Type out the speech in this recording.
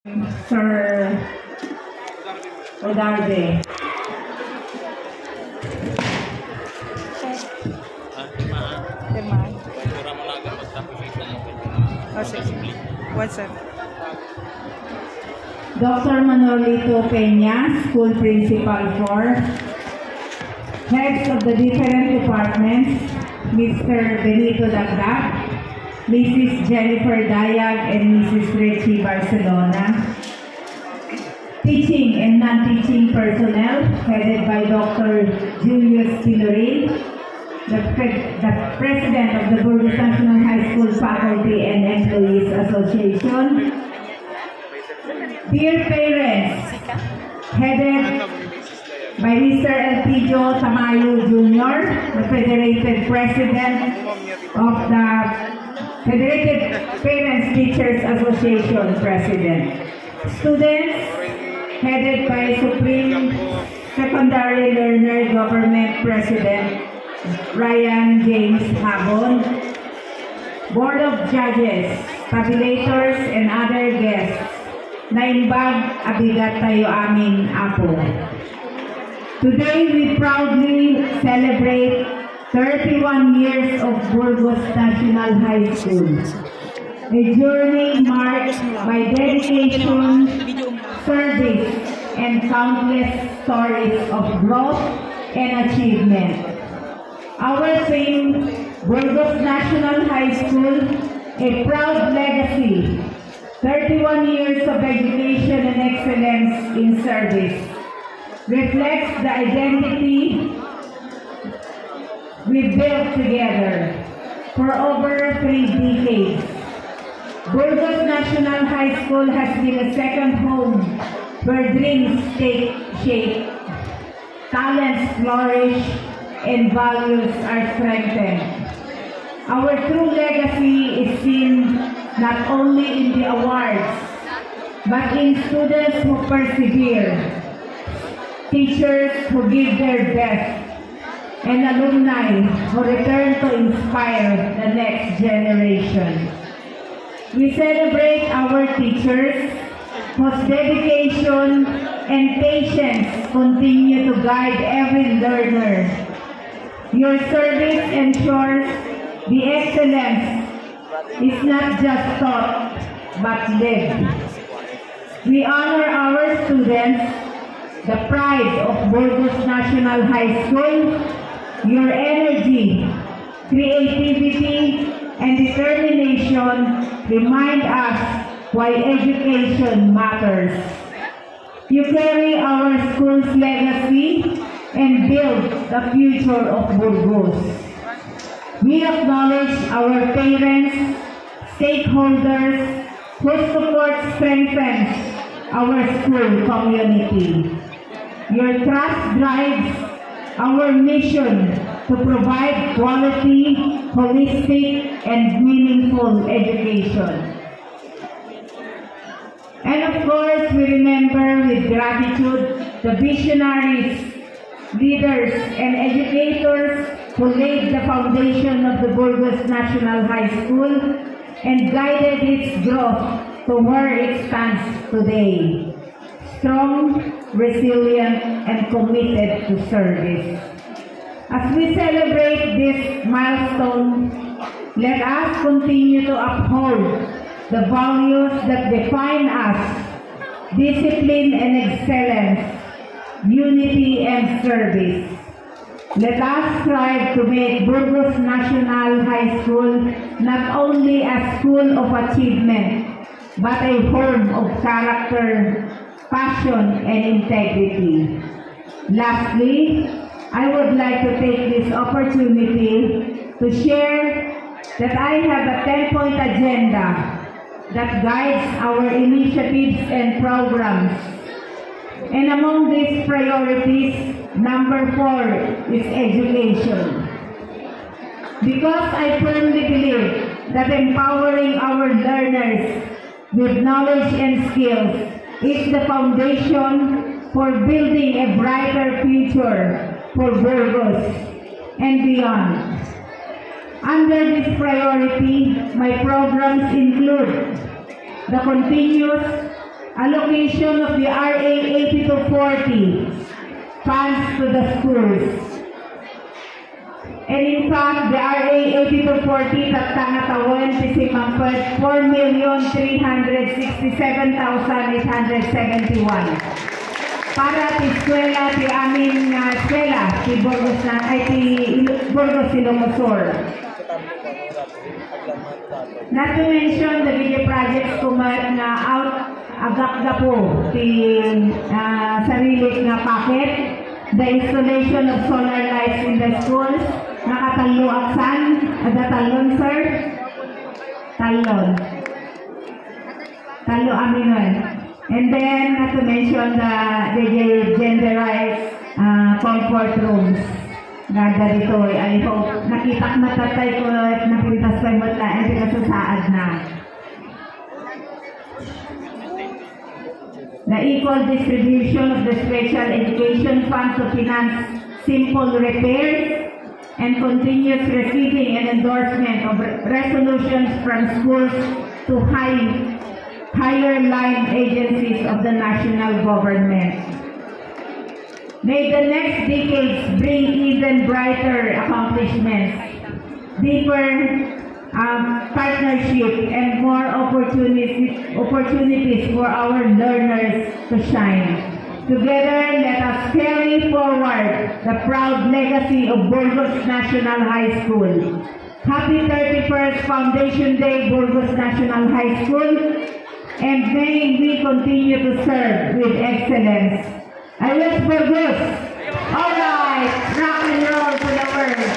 Sir Odarde. Firmahan. Oh, sige. What's up? Dr. Manolito Peña, School Principal for Heads of the different departments, Mr. Benito Dagdag, Mrs. Jennifer Dayag, and Mrs. Richie Barcelona. Teaching and non-teaching personnel, headed by Dr. Julius Tilorin, the President of the Burgos National High School Faculty and Employees Association. Dear parents, headed by Mr. Elpidio Tamayo Jr., the Federated President of the Federated Parents Teachers Association President. Students, headed by Supreme Secondary Learner Government President Ryan James Habon. Board of Judges, tabulators, and other guests, naimbag abigat tayo aming apo. Today, we proudly celebrate 31 years of Burgos National High School, a journey marked by dedication, service, and countless stories of growth and achievement. Our famed Burgos National High School, a proud legacy, 31 years of education and excellence in service, reflects the identity we built together for over 3 decades. Burgos National High School has been a second home where dreams take shape, talents flourish, and values are strengthened. Our true legacy is seen not only in the awards, but in students who persevere, teachers who give their best, and alumni who return to inspire the next generation. We celebrate our teachers whose dedication and patience continue to guide every learner. Your service ensures the excellence is not just taught, but lived. We honor our students, the pride of Burgos National High School. Your energy, creativity, and determination remind us why education matters. You carry our school's legacy and build the future of Burgos. We acknowledge our parents, stakeholders, whose support strengthens our school community. Your trust drives our mission to provide quality, holistic, and meaningful education. And of course, we remember with gratitude the visionaries, leaders, and educators who laid the foundation of the Burgos National High School and guided its growth to where it stands today. Strong, resilient, and committed to service. As we celebrate this milestone, let us continue to uphold the values that define us: discipline and excellence, unity and service. Let us strive to make Burgos National High School not only a school of achievement, but a home of character, passion, and integrity. Lastly, I would like to take this opportunity to share that I have a 10-point agenda that guides our initiatives and programs. And among these priorities, number 4 is education. Because I firmly believe that empowering our learners with knowledge and skills is the foundation for building a brighter future for Burgos and beyond. Under this priority, my programs include the continuous allocation of the RA 8240 funds to the schools. And in fact, the RA 8240 tatangatawan pisimangpad 4,367,871 para ti eskwela ti aming eskwela ti Burgos na ay ti Burgos Ilocosur. Not to mention the video projects kumat na out agak po ti sarili nga packet, the installation of solar lights in the schools, nakatalo aksan, ada talon sir, talon amin nun. And then not to mention the genderized comfort rooms. Ganda dito ay po nakita na tatay ko at napitas pa mo na ay pinasusaad na. The equal distribution of the special education fund to finance simple repairs and continuous receiving and endorsement of resolutions from schools to higher line agencies of the national government. May the next decades bring even brighter accomplishments, deeper partnership, and more opportunities for our learners to shine. Together, let us carry forward the proud legacy of Burgos National High School. Happy 31st Foundation Day, Burgos National High School, and may we continue to serve with excellence. I wish Burgos. All right, rock and roll to the world.